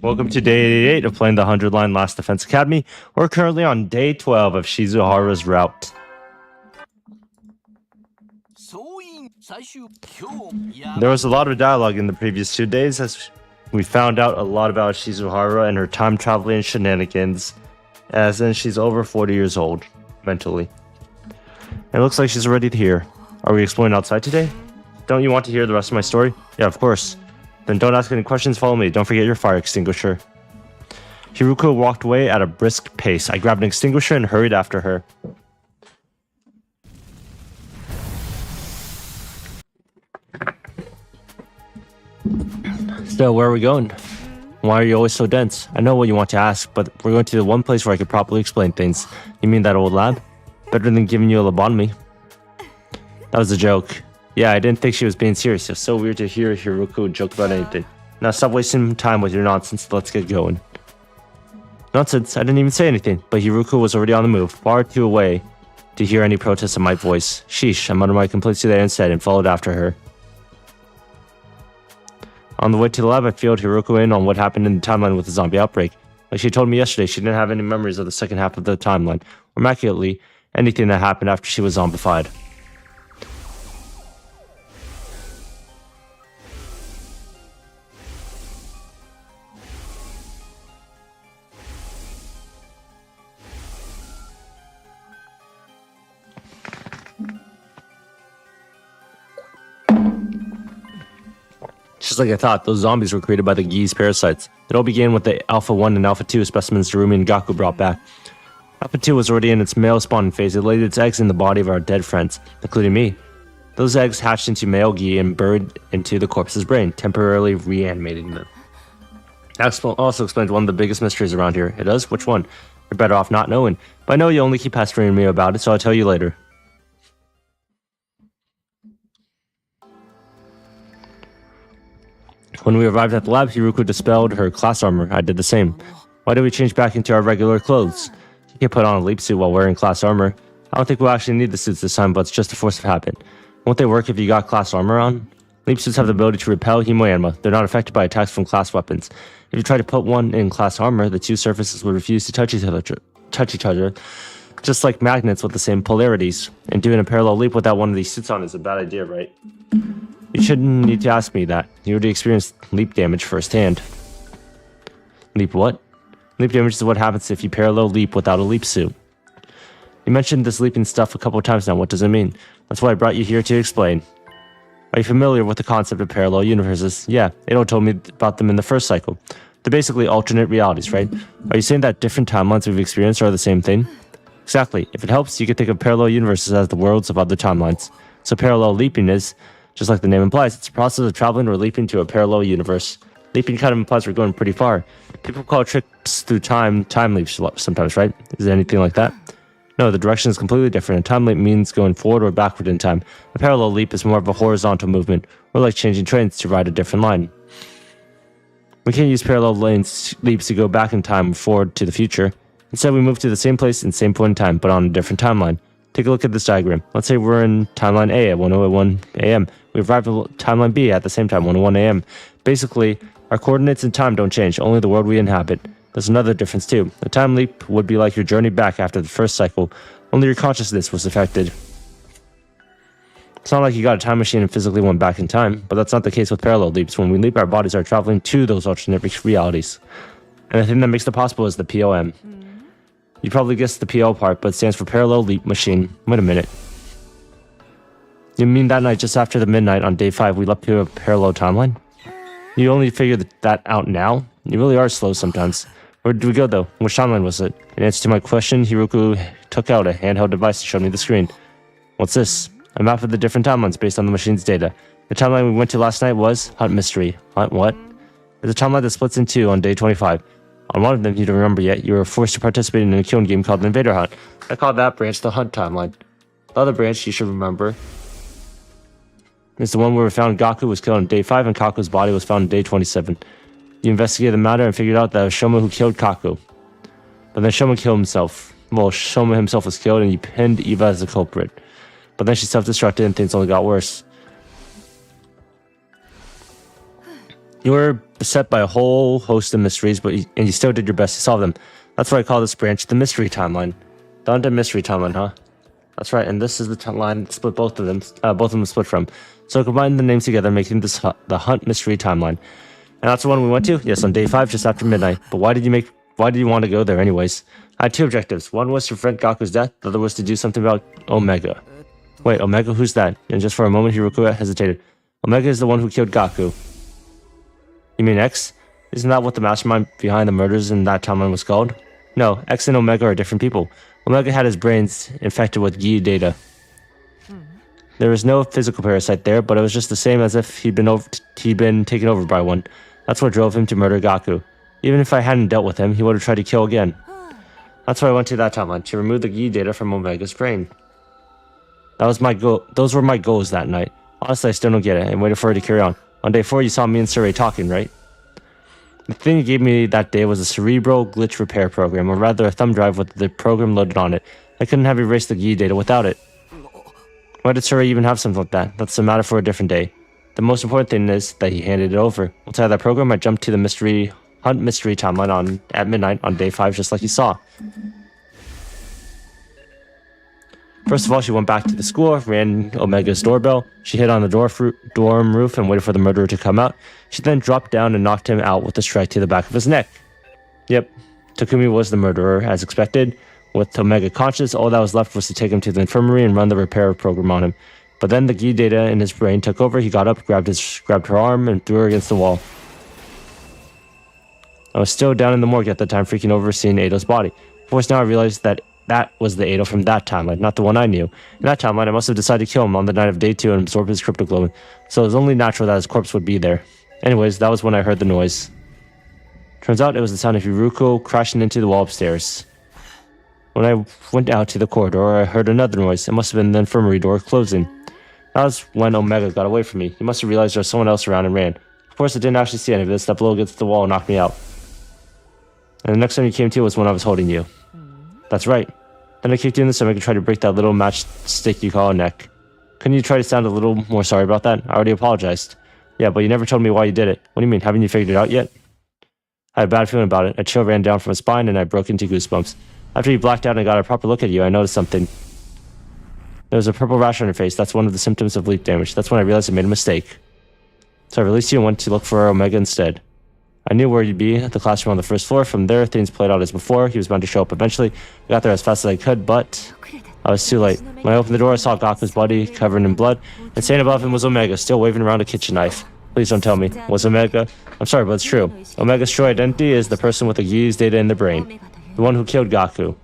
Welcome to day 88 of playing the 100-line Last Defense Academy. We're currently on day 12 of Shizuhara's route. There was a lot of dialogue in the previous 2 days as we found out a lot about Shizuhara and her time traveling shenanigans, as in she's over 40 years old, mentally. It looks like she's ready to hear. Are we exploring outside today? Don't you want to hear the rest of my story? Yeah, of course. Then don't ask any questions, follow me. Don't forget your fire extinguisher. Hiruko walked away at a brisk pace. I grabbed an extinguisher and hurried after her. So, where are we going? Why are you always so dense? I know what you want to ask, but we're going to the one place where I could properly explain things. You mean that old lab? Better than giving you a lobotomy. That was a joke. Yeah, I didn't think she was being serious. It's so weird to hear Hiruko joke about anything. Now stop wasting time with your nonsense. Let's get going. Nonsense? I didn't even say anything. But Hiruko was already on the move, far too away to hear any protest in my voice. Sheesh, I muttered my complaints to there instead and followed after her. On the way to the lab, I filled Hiruko in on what happened in the timeline with the zombie outbreak. Like she told me yesterday, she didn't have any memories of the second half of the timeline, or immaculately, anything that happened after she was zombified. Just like I thought, those zombies were created by the Geese parasites. It all began with the Alpha 1 and Alpha 2 specimens Darumi and Gaku brought back. Alpha 2 was already in its male spawning phase. It laid its eggs in the body of our dead friends, including me. Those eggs hatched into male Gi and buried into the corpse's brain, temporarily reanimating them. That also explains one of the biggest mysteries around here. It does? Which one? You're better off not knowing. But I know you only keep pestering me about it, so I'll tell you later. When we arrived at the lab, Hiruko dispelled her class armor. I did the same. Why did we change back into our regular clothes? You can't put on a leap suit while wearing class armor. I don't think we'll actually need the suits this time, but it's just a force of habit. Won't they work if you got class armor on? Leap suits have the ability to repel hemoyanma. They're not affected by attacks from class weapons. If you try to put one in class armor, the two surfaces would refuse to touch each other, just like magnets with the same polarities. And doing a parallel leap without one of these suits on is a bad idea, right? You shouldn't need to ask me that. You already experienced leap damage firsthand. Leap what? Leap damage is what happens if you parallel leap without a leap suit. You mentioned this leaping stuff a couple of times now. What does it mean? That's why I brought you here to explain. Are you familiar with the concept of parallel universes? Yeah, Ado told me about them in the first cycle. They're basically alternate realities, right? Are you saying that different timelines we've experienced are the same thing? Exactly. If it helps, you can think of parallel universes as the worlds of other timelines. So parallel leaping is, just like the name implies, it's a process of traveling or leaping to a parallel universe. Leaping kind of implies we're going pretty far. People call trips through time leaps sometimes, right? Is it anything like that? No, the direction is completely different. A time leap means going forward or backward in time. A parallel leap is more of a horizontal movement, or like changing trains to ride a different line. We can't use parallel leaps to go back in time or forward to the future. Instead, we move to the same place and same point in time, but on a different timeline. Take a look at this diagram. Let's say we're in timeline A at 1:01 a.m. We arrive at timeline B at the same time, 1:01 a.m. Basically, our coordinates and time don't change, only the world we inhabit. There's another difference too. A time leap would be like your journey back after the first cycle, only your consciousness was affected. It's not like you got a time machine and physically went back in time, but that's not the case with parallel leaps. When we leap, our bodies are traveling to those alternate realities. And the thing that makes it possible is the POM. You probably guessed the PO part, but it stands for Parallel Leap Machine. Wait a minute. You mean that night just after the midnight on day 5 we leapt to a parallel timeline? You only figured that out now? You really are slow sometimes. Where did we go though? Which timeline was it? In answer to my question, Hiruko took out a handheld device to show me the screen. What's this? A map of the different timelines based on the machine's data. The timeline we went to last night was Hunt Mystery. Hunt what? There's a timeline that splits in two on day 25. On one of them, you don't remember yet, you were forced to participate in a killing game called Invader Hunt. I call that branch the Hunt timeline. The other branch you should remember is the one where we found Gaku was killed on day 5 and Kaku's body was found on day 27. You investigated the matter and figured out that it was Shoma who killed Kaku. But then Shoma killed himself. Well, Shoma himself was killed and you pinned Eva as the culprit. But then she self-destructed and things only got worse. You were beset by a whole host of mysteries, and you still did your best to solve them. That's why I call this branch the Mystery Timeline. The Undead Mystery Timeline, huh? That's right, and this is the timeline that split both of them split from. So combine the names together, making this the Hunt Mystery Timeline. And that's the one we went to? Yes, on day 5, just after midnight. But why did you want to go there anyways? I had 2 objectives. One was to prevent Gaku's death, the other was to do something about Omega. Wait, Omega, who's that? And just for a moment, Hiroku hesitated. Omega is the one who killed Gaku. You mean X? Isn't that what the mastermind behind the murders in that timeline was called? No, X and Omega are different people. Omega had his brains infected with Yi data. There was no physical parasite there, but it was just the same as if he'd been taken over by one. That's what drove him to murder Gaku. Even if I hadn't dealt with him, he would have tried to kill again. That's why I went to that timeline, to remove the Yi data from Omega's brain. That was my goal. Those were my goals that night. Honestly, I still don't get it, and waited for her to carry on. On day 4, you saw me and Surrey talking, right? The thing you gave me that day was a cerebral glitch repair program, or rather a thumb drive with the program loaded on it. I couldn't have erased the Yi data without it. Why did Surrey even have something like that? That's a matter for a different day. The most important thing is that he handed it over. Once I had that program, I jumped to the Hunt Mystery Timeline at midnight on day 5, just like you saw. First of all, she went back to the school, ran Omega's doorbell. She hit on the dorm roof and waited for the murderer to come out. She then dropped down and knocked him out with a strike to the back of his neck. Yep, Takumi was the murderer, as expected. With Omega conscious, all that was left was to take him to the infirmary and run the repair program on him. But then the Gi data in his brain took over. He got up, grabbed her arm, and threw her against the wall. I was still down in the morgue at the time, freaking over seeing Eido's body. Of course, now I realized that was the Eido from that timeline, not the one I knew. In that timeline, I must have decided to kill him on the night of day 2 and absorb his cryptoglobin, so it was only natural that his corpse would be there. Anyways, that was when I heard the noise. Turns out it was the sound of Hiruko crashing into the wall upstairs. When I went out to the corridor, I heard another noise. It must have been the infirmary door closing. That was when Omega got away from me. He must have realized there was someone else around and ran. Of course, I didn't actually see any of this. That blow against the wall knocked me out. And the next time you came to was when I was holding you. That's right. Then I kicked you in the stomach and tried to break that little matchstick you call a neck. Couldn't you try to sound a little more sorry about that? I already apologized. Yeah, but you never told me why you did it. What do you mean? Haven't you figured it out yet? I had a bad feeling about it. A chill ran down from my spine and I broke into goosebumps. After you blacked out and I got a proper look at you, I noticed something. There was a purple rash on your face. That's one of the symptoms of leak damage. That's when I realized I made a mistake. So I released you and went to look for Omega instead. I knew where you'd be, at the classroom on the first floor. From there, things played out as before. He was bound to show up eventually. I got there as fast as I could, but I was too late. When I opened the door, I saw Gaku's body covered in blood, and standing above him was Omega, still waving around a kitchen knife. Please don't tell me. Was Omega? I'm sorry, but it's true. Omega's true identity is the person with the Yi's data in the brain. The one who killed Gaku.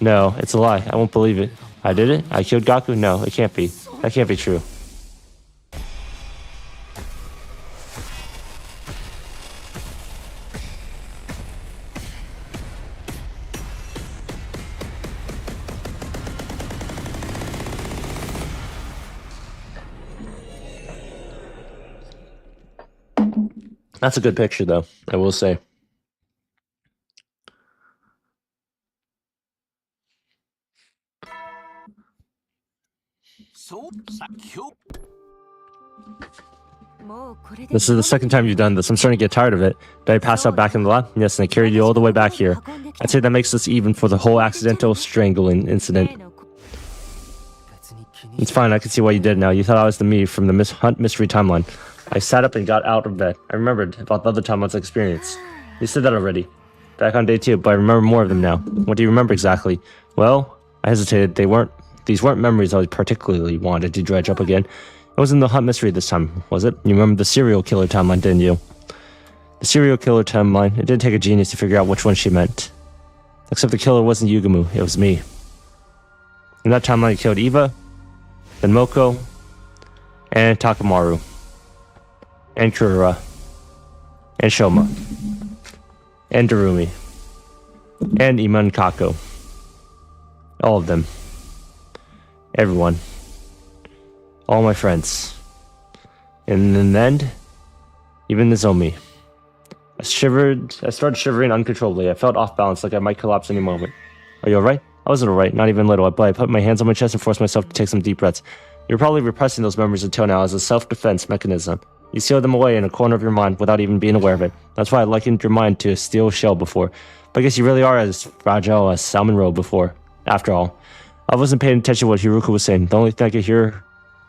No, it's a lie. I won't believe it. I did it? I killed Gaku? No, it can't be. That can't be true. That's a good picture, though, I will say. This is the second time you've done this. I'm starting to get tired of it. Did I pass out back in the lab? Yes, and I carried you all the way back here. I'd say that makes us even for the whole accidental strangling incident. It's fine, I can see why you did now. You thought I was the me from the Hunt Mystery Timeline. I sat up and got out of bed. I remembered about the other timelines experience. You said that already. Back on day 2, but I remember more of them now. What do you remember exactly? Well, I hesitated. These weren't memories I particularly wanted to dredge up again. It wasn't the Hunt Mystery this time, was it? You remember the serial killer timeline, didn't you? The serial killer timeline. It did take a genius to figure out which one she meant. Except the killer wasn't Yugumu, it was me. In that timeline, I killed Eva, then Moko, and Takamaru, and Kurura, and Shoma, and Darumi, and Ima and Kako. All of them. Everyone. All my friends. And in the end, even Nozomi. I started shivering uncontrollably. I felt off balance, like I might collapse any moment. Are you alright? I was alright, not even little, but I put my hands on my chest and forced myself to take some deep breaths. You're probably repressing those memories until now as a self-defense mechanism. You sealed them away in a corner of your mind without even being aware of it. That's why I likened your mind to a steel shell before. But I guess you really are as fragile as salmon roe before. After all, I wasn't paying attention to what Hiruko was saying. The only thing I could hear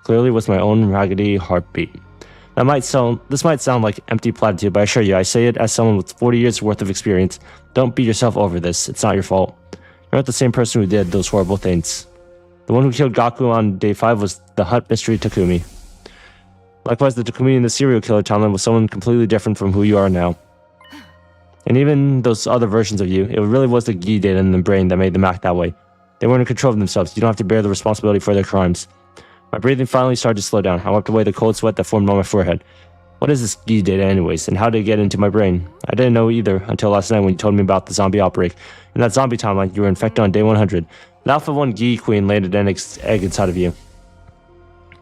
clearly was my own raggedy heartbeat. This might sound like empty platitude, but I assure you, I say it as someone with 40 years worth of experience. Don't beat yourself over this. It's not your fault. You're not the same person who did those horrible things. The one who killed Gaku on day 5 was the Hutt Mystery Takumi. Likewise, the Takumi in the serial killer timeline was someone completely different from who you are now. And even those other versions of you, it really was the Gi data in the brain that made them act that way. They weren't in control of themselves. You don't have to bear the responsibility for their crimes. My breathing finally started to slow down. I wiped away the cold sweat that formed on my forehead. What is this Gi data anyways, and how did it get into my brain? I didn't know either until last night when you told me about the zombie outbreak. In that zombie timeline, you were infected on day 100. The Alpha 1 Gi queen landed an egg inside of you.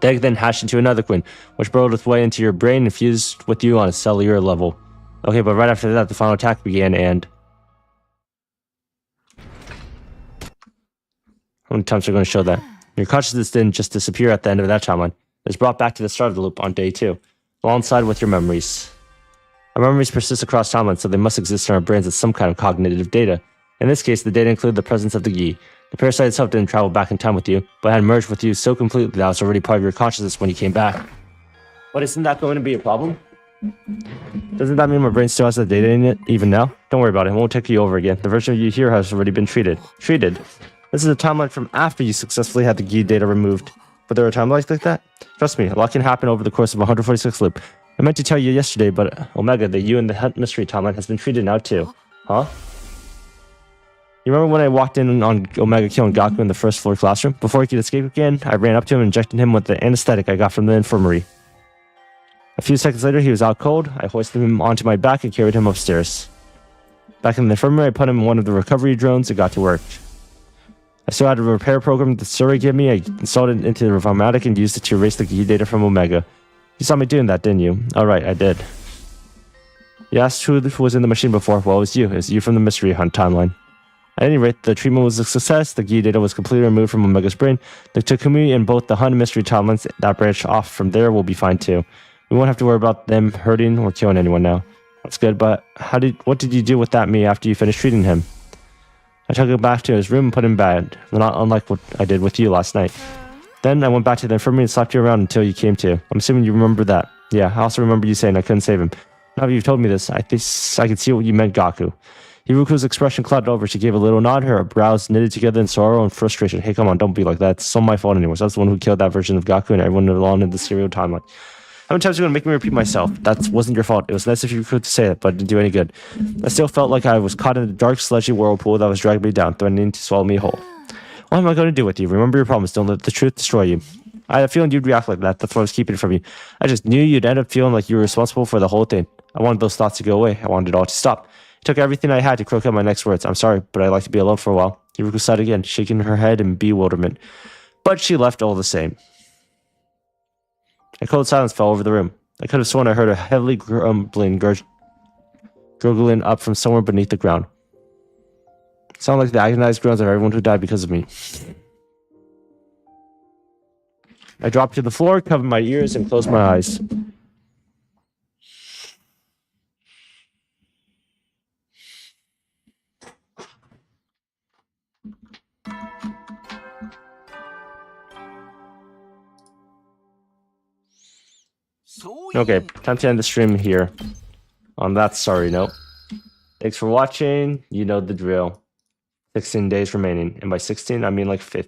The egg then hatched into another queen, which burrowed its way into your brain and fused with you on a cellular level. Okay, but right after that, the final attack began, and... How many times are we going to show that? Your consciousness didn't just disappear at the end of that timeline. It was brought back to the start of the loop on day 2, alongside with your memories. Our memories persist across timelines, so they must exist in our brains as some kind of cognitive data. In this case, the data included the presence of the Gi. The parasite itself didn't travel back in time with you, but had merged with you so completely that it was already part of your consciousness when you came back. But isn't that going to be a problem? Doesn't that mean my brain still has the data in it, even now? Don't worry about it, it won't take you over again. The version of you here has already been treated. This is a timeline from after you successfully had the Gi data removed. But there are timelines like that? Trust me, a lot can happen over the course of 146 loop. I meant to tell you yesterday, but Omega, the you and the Hutt Mystery timeline has been treated now too. Huh? You remember when I walked in on Omega killing Gaku in the first floor classroom? Before he could escape again, I ran up to him and injected him with the anesthetic I got from the infirmary. A few seconds later, he was out cold. I hoisted him onto my back and carried him upstairs. Back in the infirmary, I put him in one of the recovery drones and got to work. I still had a repair program that Suri gave me. I installed it into the Reformatic and used it to erase the Gi data from Omega. You saw me doing that, didn't you? Alright, I did. You asked who was in the machine before. Well, it was you. It was you from the Mystery Hunt timeline. At any rate, the treatment was a success. The Gi data was completely removed from Omega's brain. The Takumi in both the Hunt and Mystery timelines that branch off from there will be fine too. We won't have to worry about them hurting or killing anyone now. That's good, but what did you do with that me after you finished treating him? I took him back to his room and put him in bed, not unlike what I did with you last night. Then I went back to the infirmary and slapped you around until you came to. I'm assuming you remember that. Yeah, I also remember you saying I couldn't save him. Now that you've told me this, I think I can see what you meant, Gaku. Hiruko's expression clouded over. She gave a little nod, her brows knitted together in sorrow and frustration. Hey, come on, don't be like that. It's all my fault anyways. I was the one who killed that version of Gaku and everyone along in the serial timeline. How many times are you going to make me repeat myself? That wasn't your fault. It was nice of you to say it, but it didn't do any good. I still felt like I was caught in a dark, sludgy whirlpool that was dragging me down, threatening to swallow me whole. What am I going to do with you? Remember your promise. Don't let the truth destroy you. I had a feeling you'd react like that. That's why I was keeping it from you. I just knew you'd end up feeling like you were responsible for the whole thing. I wanted those thoughts to go away. I wanted it all to stop. It took everything I had to croak out my next words. I'm sorry, but I'd like to be alone for a while. Hiruko sighed again, shaking her head in bewilderment. But she left all the same. A cold silence fell over the room. I could have sworn I heard a heavily grumbling gurgling up from somewhere beneath the ground. It sounded like the agonized groans of everyone who died because of me. I dropped to the floor, covered my ears, and closed my eyes. Okay, time to end the stream here. On that sorry note. Thanks for watching. You know the drill. 16 days remaining. And by 16, I mean like 50.